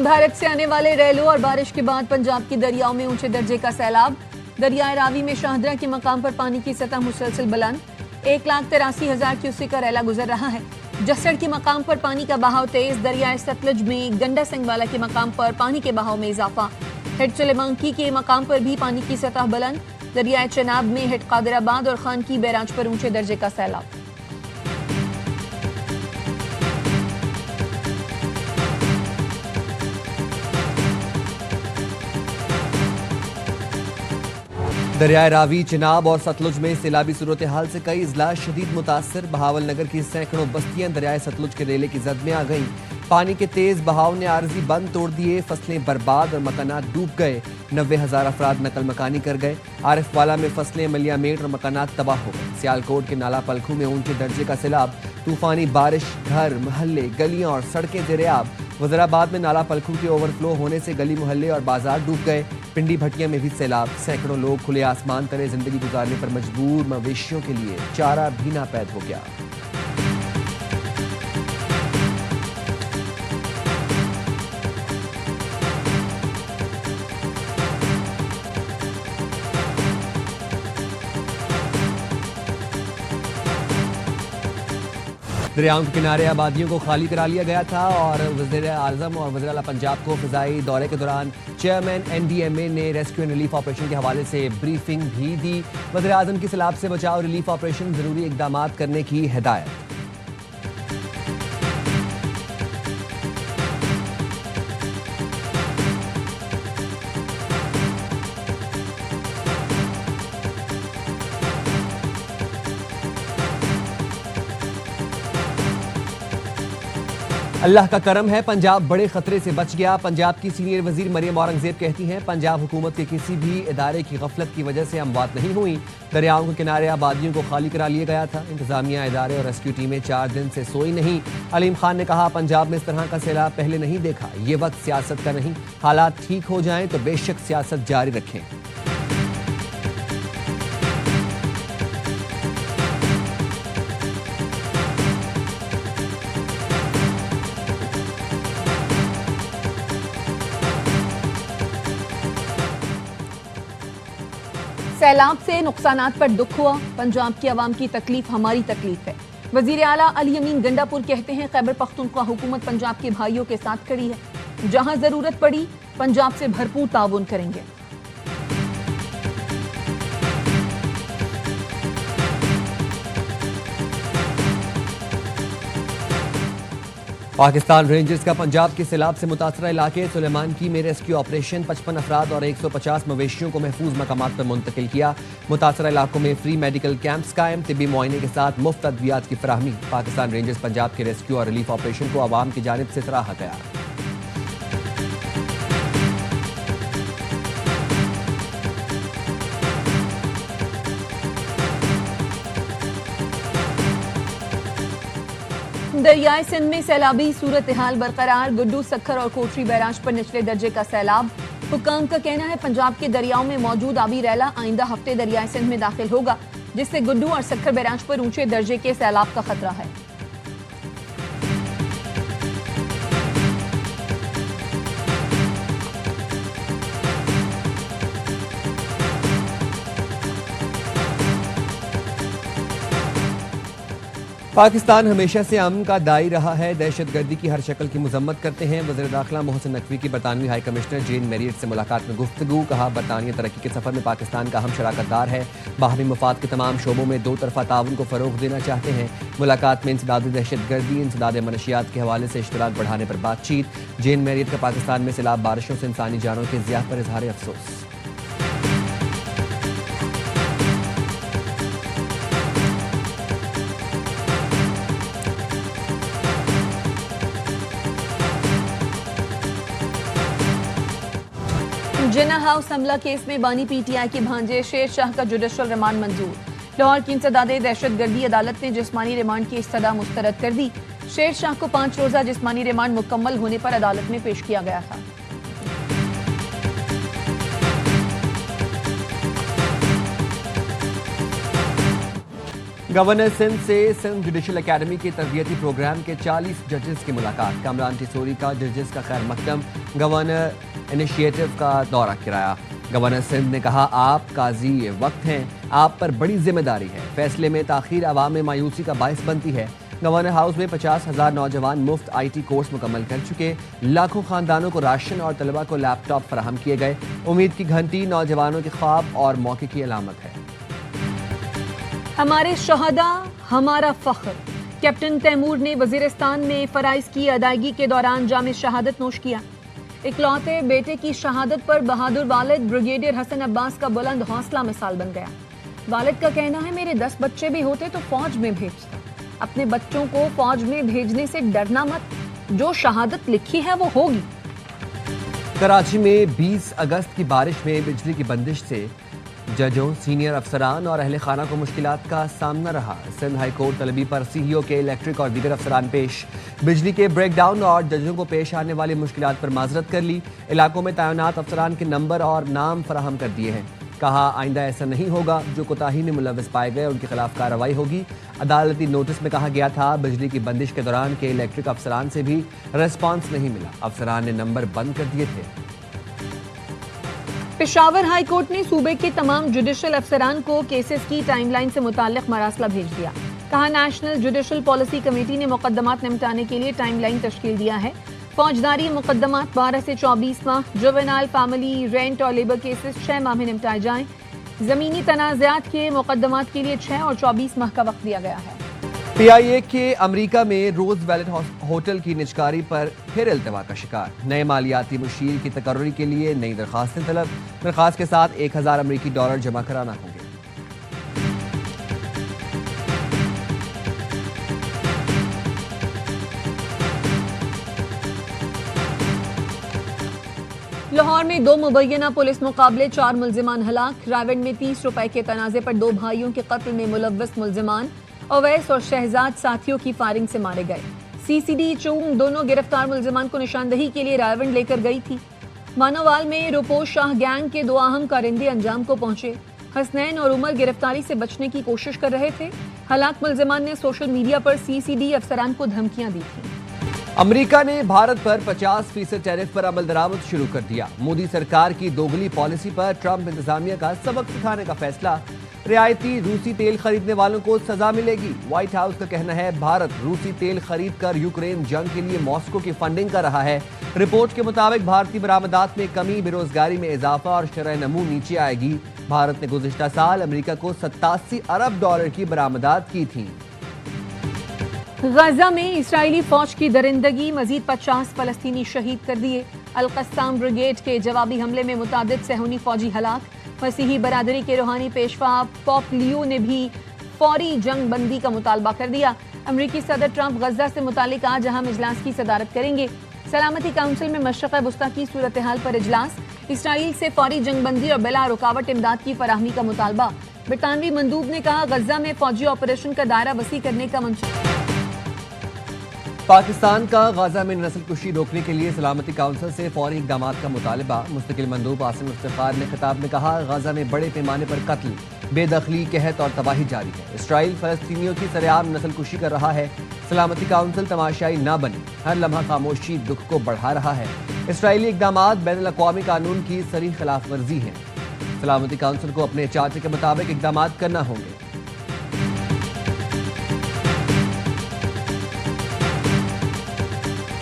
بھارت سے آنے والے ریلوں اور بارش کے بعد پنجاب کی دریاؤں میں اونچے درجے کا سیلاب. دریائے راوی میں شاہدرہ کے مقام پر پانی کی سطح مسلسل بلند. 1,83,000 کیوسیک کا ریلا گزر رہا ہے. جسڑ کے مقام پر پانی کا بہاؤ تیز. دریائے ستلج میں گنڈا سنگھ والا کے مقام پر پانی کے بہاؤ میں اضافہ. ہٹ سلیمانکی کے مقام پر بھی پانی کی سطح بلند. دریائے چناب میں ہٹ قادر آباد اور خان کی بیراج پر اونچے درجے کا سیلاب. دریائے راوی، چناب اور ستلج میں سیلابی صورتحال سے کئی اضلاع شدید متاثر. بہاول نگر کی سینکڑوں بستیاں دریائے ستلج کے ریلے کی زد میں آ گئیں. پانی کے تیز بہاؤ نے عارضی بند توڑ دیے. فصلیں برباد اور مکانات ڈوب گئے. 90,000 افراد نقل مکانی کر گئے. عارف والا میں فصلیں، ملیا میٹ اور مکانات تباہ ہو گئے. سیالکوٹ کے نالا پلکھو میں اونچے درجے کا سیلاب. طوفانی بارش، گھر، محلے، گلیاں اور سڑکیں زیر آب. وزیرآباد میں نالا پلکھو کے اوور فلو ہونے سے گلی محلے اور بازار ڈوب گئے. پنڈی بھٹیا میں بھی سیلاب. سینکڑوں لوگ کھلے آسمان تلے زندگی گزارنے پر مجبور. مویشیوں کے لیے چارہ بھی ناپید ہو گیا. دریاؤں کے کنارے آبادیوں کو خالی کرا لیا گیا تھا اور وزیر اعظم اور وزیر اعلیٰ پنجاب کو فضائی دورے کے دوران چیئرمین NDMA نے ریسکیو اینڈ ریلیف آپریشن کے حوالے سے بریفنگ بھی دی. وزیر اعظم کی سیلاب سے بچاؤ ریلیف آپریشن ضروری اقدامات کرنے کی ہدایت. اللہ کا کرم ہے، پنجاب بڑے خطرے سے بچ گیا. پنجاب کی سینئر وزیر مریم اورنگزیب کہتی ہیں پنجاب حکومت کے کسی بھی ادارے کی غفلت کی وجہ سے اموات نہیں ہوئی. دریاؤں کے کنارے آبادیوں کو خالی کرا لیا گیا تھا. انتظامیہ، ادارے اور ریسکیو ٹیمیں 4 دن سے سوئی نہیں. علیم خان نے کہا پنجاب میں اس طرح کا سیلاب پہلے نہیں دیکھا. یہ وقت سیاست کا نہیں. حالات ٹھیک ہو جائیں تو بے شک سیاست جاری رکھیں. سیلاب سے نقصانات پر دکھ ہوا. پنجاب کی عوام کی تکلیف ہماری تکلیف ہے. وزیر اعلیٰ علی امین گنڈاپور کہتے ہیں خیبر پختونخوا حکومت پنجاب کے بھائیوں کے ساتھ کھڑی ہے. جہاں ضرورت پڑی پنجاب سے بھرپور تعاون کریں گے. پاکستان رینجرز کا پنجاب کے سیلاب سے متاثرہ علاقے سلیمانکی میں ریسکیو آپریشن. 55 افراد اور 150 مویشیوں کو محفوظ مقامات پر منتقل کیا. متاثرہ علاقوں میں فری میڈیکل کیمپس قائم. طبی معائنے کے ساتھ مفت ادویات کی فراہمی. پاکستان رینجرز پنجاب کے ریسکیو اور ریلیف آپریشن کو عوام کی جانب سے سراہا گیا. دریائے سندھ میں سیلابی صورتحال برقرار. گڈو، سکھر اور کوٹری بیراج پر نچلے درجے کا سیلاب. حکام کا کہنا ہے پنجاب کے دریاؤں میں موجود آبی ریلا آئندہ ہفتے دریائے سندھ میں داخل ہوگا، جس سے گڈو اور سکھر بیراج پر اونچے درجے کے سیلاب کا خطرہ ہے. پاکستان ہمیشہ سے امن کا داعی رہا ہے. دہشت گردی کی ہر شکل کی مذمت کرتے ہیں. وزیر داخلہ محسن نقوی کی برطانوی ہائی کمشنر جین میریٹ سے ملاقات میں گفتگو. کہا برطانیہ ترقی کے سفر میں پاکستان کا اہم شراکت دار ہے. باہمی مفاد کے تمام شعبوں میں 2 طرفہ تعاون کو فروغ دینا چاہتے ہیں. ملاقات میں انسداد دہشت گردی، انسداد منشیات کے حوالے سے اشتراک بڑھانے پر بات چیت. جین میریٹ کا پاکستان میں سیلاب بارشوں سے انسانی جانوں کے ضیاع پر اظہار افسوس. جناح ہاؤس حملہ کیس میں بانی PTI کے بھانجے شیر شاہ کا جوڈیشل ریمانڈ منظور. لاہور کی انسداد دہشت گردی عدالت نے جسمانی ریمانڈ کی استدعا مسترد کر دی. شیر شاہ کو 5 روزہ جسمانی ریمانڈ مکمل ہونے پر عدالت میں پیش کیا گیا تھا. گورنر سندھ سے سندھ جوڈیشل اکیڈمی کے تربیتی پروگرام کے 40 ججز کی ملاقات. کامران ٹیسوری کا ججز کا خیر مقدم گورنر انیشیٹو کا دورہ کرایا. گورنر سندھ نے کہا آپ قاضی وقت ہیں, آپ پر بڑی ذمہ داری ہے. فیصلے میں تاخیر عوام میں مایوسی کا باعث بنتی ہے. گورنر ہاؤس میں 50,000 نوجوان مفت IT کورس مکمل کر چکے. لاکھوں خاندانوں کو راشن اور طلبہ کو لیپ ٹاپ فراہم کیے گئے. امید کی گھنٹی نوجوانوں کے خواب اور موقع کی علامت ہے. ہمارے شہداء ہمارا فخر. کیپٹن تیمور نے وزیرستان میں فرائض کی ادائیگی کے دوران جام شہادت نوش کیا. اکلوتے بیٹے کی شہادت پر بہادر والد بریگیڈیئر حسن عباس کا بلند حوصلہ مثال بن گیا. والد کا کہنا ہے میرے 10 بچے بھی ہوتے تو فوج میں بھیجتا. اپنے بچوں کو فوج میں بھیجنے سے ڈرنا مت, جو شہادت لکھی ہے وہ ہوگی. کراچی میں 20 اگست کی بارش میں بجلی کی بندش سے ججوں, سینئر افسران اور اہل خانہ کو مشکلات کا سامنا رہا. سندھ ہائی کورٹ طلبی پر CEO کے الیکٹرک اور دیگر افسران پیش. بجلی کے بریک ڈاؤن اور ججوں کو پیش آنے والی مشکلات پر معذرت کر لی. علاقوں میں تعینات افسران کے نمبر اور نام فراہم کر دیے ہیں. کہا آئندہ ایسا نہیں ہوگا. جو کوتاہی میں ملوث پائے گئے ان کے خلاف کارروائی ہوگی. عدالتی نوٹس میں کہا گیا تھا بجلی کی بندش کے دوران کے الیکٹرک افسران سے بھی ریسپانس نہیں ملا. افسران نے نمبر بند کر دیے تھے. پشاور ہائی کورٹ نے صوبے کے تمام جوڈیشل افسران کو کیسز کی ٹائم لائن سے متعلق مراسلہ بھیج دیا. کہا نیشنل جوڈیشل پالیسی کمیٹی نے مقدمات نمٹانے کے لیے ٹائم لائن تشکیل دیا ہے. فوجداری مقدمات 12 سے 24 ماہ, جوینائل فیملی رینٹ اور لیبر کیسز 6 ماہ میں نمٹائے جائیں. زمینی تنازعات کے مقدمات کے لیے 6 اور 24 ماہ کا وقت دیا گیا ہے. PIA کے امریکہ میں روز ویلٹ ہوٹل کی نجکاری پر پھر التوا کا شکار. نئے مالیاتی مشیر کی تقرری کے لیے نئی درخواستیں طلب. درخواست کے ساتھ $1,000 جمع کرانا ہوں گے. لاہور میں 2 مبینہ پولیس مقابلے, 4 ملزمان ہلاک. راولنڈ میں 30 روپے کے تنازع پر 2 بھائیوں کے قتل میں ملوث ملزمان اویس اور شہزاد ساتھیوں کی فائرنگ سے مارے گئے. CCD چونگ دونوں گرفتار ملزمان کو نشاندہی کے لیے راولنڈ لے کر گئی تھی. مانووال میں روپوش شاہ گینگ کے 2 اہم کارندے انجام کو پہنچے. حسنین اور عمر گرفتاری سے بچنے کی کوشش کر رہے تھے. ہلاک ملزمان نے سوشل میڈیا پر CCD افسران کو دھمکیاں دی تھیں. امریکہ نے بھارت پر 50% ٹیرف پر عمل درآمد شروع کر دیا. مودی سرکار کی دوگلی پالیسی پر ٹرمپ انتظامیہ کا سبق سکھانے کا فیصلہ. رعایتی روسی تیل خریدنے والوں کو سزا ملے گی. وائٹ ہاؤس کا کہنا ہے بھارت روسی تیل خرید کر یوکرین جنگ کے لیے ماسکو کی فنڈنگ کر رہا ہے. رپورٹ کے مطابق بھارتی برآمدات میں کمی, بے روزگاری میں اضافہ اور شرح نمو نیچے آئے گی. بھارت نے گزشتہ سال امریکہ کو $87 ارب کی برآمدات کی تھیں. غزہ میں اسرائیلی فوج کی درندگی, مزید 50 فلسطینی شہید کر دیے. القسام بریگیڈ کے جوابی حملے میں متعدد صہیونی فوجی ہلاک. مسیحی برادری کے روحانی پیشوا پوپ لیو نے بھی فوری جنگ بندی کا مطالبہ کر دیا. امریکی صدر ٹرمپ غزہ سے متعلق آج اہم اجلاس کی صدارت کریں گے. سلامتی کونسل میں مشرق وسطیٰ کی صورتحال پر اجلاس. اسرائیل سے فوری جنگ بندی اور بلا رکاوٹ امداد کی فراہمی کا مطالبہ. برطانوی مندوب نے کہا غزہ میں فوجی آپریشن کا دائرہ وسیع کرنے کا منصوبہ. پاکستان کا غزہ میں نسل کشی روکنے کے لیے سلامتی کونسل سے فوری اقدامات کا مطالبہ. مستقل مندوب عاصم افتخار نے خطاب میں کہا غزہ میں بڑے پیمانے پر قتل, بے دخلی, قحط اور تباہی جاری ہے. اسرائیل فلسطینیوں کی سرعام نسل کشی کر رہا ہے. سلامتی کونسل تماشائی نہ بنے. ہر لمحہ خاموشی دکھ کو بڑھا رہا ہے. اسرائیلی اقدامات بین الاقوامی قانون کی صریح خلاف ورزی ہیں. سلامتی کونسل کو اپنے چارٹر کے مطابق اقدامات کرنا ہوں گے.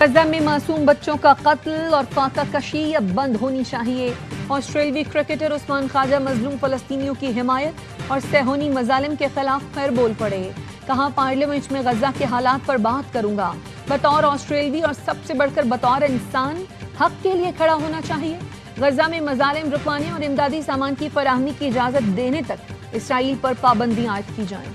غزہ میں معصوم بچوں کا قتل اور فاقہ کشی اب بند ہونی چاہیے. آسٹریلوی کرکٹر عثمان خواجہ مظلوم فلسطینیوں کی حمایت اور صہیونی مظالم کے خلاف پھر بول پڑے. کہا پارلیمنٹ میں غزہ کے حالات پر بات کروں گا. بطور آسٹریلوی اور سب سے بڑھ کر بطور انسان حق کے لیے کھڑا ہونا چاہیے. غزہ میں مظالم رکوانے اور امدادی سامان کی فراہمی کی اجازت دینے تک اسرائیل پر پابندیاں عائد کی جائیں.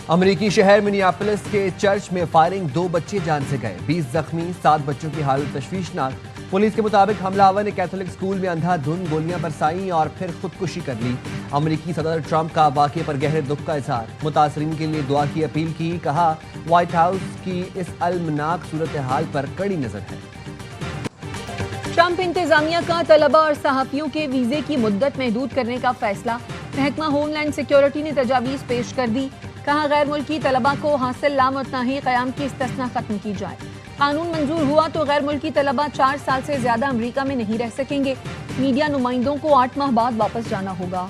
امریکی شہر منیاپولس کے چرچ میں فائرنگ, 2 بچے جان سے گئے, 20 زخمی, 7 بچوں کی حالت تشویشناک. پولیس کے مطابق حملہ آور نے کیتھولک اسکول میں اندھا دھند گولیاں برسائیں اور پھر خودکشی کر لی. امریکی صدر ٹرمپ کا واقعے پر گہرے دکھ کا اظہار, متاثرین کے لیے دعا کی اپیل کی. کہا وائٹ ہاؤس کی اس المناک صورتحال پر کڑی نظر ہے. ٹرمپ انتظامیہ کا طلبہ اور صحافیوں کے ویزے کی مدت محدود کرنے کا فیصلہ. محکمہ ہوم لینڈ سیکیورٹی نے تجاویز پیش کر دی. کہا غیر ملکی طلبہ کو حاصل لامتناہی قیام کی استثنا ختم کی جائے. قانون منظور ہوا تو غیر ملکی طلبہ 4 سال سے زیادہ امریکہ میں نہیں رہ سکیں گے. میڈیا نمائندوں کو 8 ماہ بعد واپس جانا ہوگا.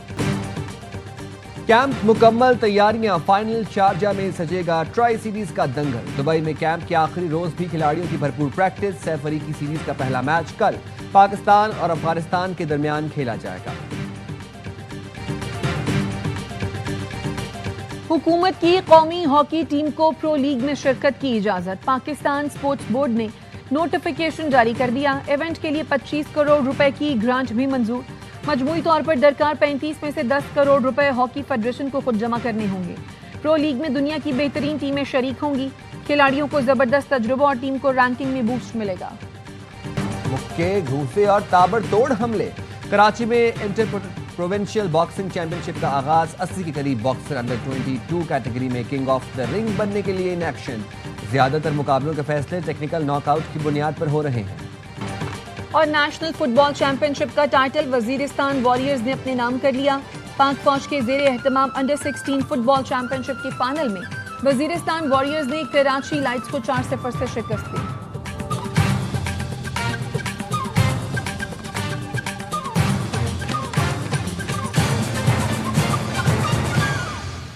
کیمپ مکمل تیاریاں، فائنل شارجہ میں سجے گا ٹرائی سیریز کا دنگل. دبئی میں کیمپ کے آخری روز بھی کھلاڑیوں کی بھرپور پریکٹس. 6 فریقی سیریز کا پہلا میچ کل پاکستان اور افغانستان کے درمیان کھیلا جائے گا. حکومت کی قومی ہاکی ٹیم کو پرو لیگ میں شرکت کی اجازت. پاکستان سپورٹس بورڈ نے نوٹیفیکیشن جاری کر دیا. ایونٹ کے لیے 25 کروڑ روپے کی گرانٹ بھی منظور. مجموعی طور پر درکار 35 میں سے 10 کروڑ روپے ہاکی فیڈریشن کو خود جمع کرنے ہوں گے. پرو لیگ میں دنیا کی بہترین ٹیمیں شریک ہوں گی. کھلاڑیوں کو زبردست تجربہ اور ٹیم کو رینکنگ میں بوسٹ ملے گا. مکے، گھوسے اور تابڑ توڑ حملے. کراچی میں انٹر پروونشل باکسنگ چیمپئن شپ کا آغاز. 80 کے قریب باکسر انڈر 22 کیٹیگری میں کنگ آف دا رنگ بننے کے لیے ان ایکشن. زیادہ تر مقابلوں کے فیصلے ٹیکنیکل ناک آؤٹ کی بنیاد پر ہو رہے ہیں. اور نیشنل فٹ بال چیمپئن شپ کا ٹائٹل وزیرستان واریئرز نے اپنے نام کر لیا. پاک فوج کے زیر اہتمام انڈر 16 فٹ بال چیمپئن شپ کی فائنل میں وزیرستان واریئرز نے کراچی لائٹس کو 4-0 سے شکست دی.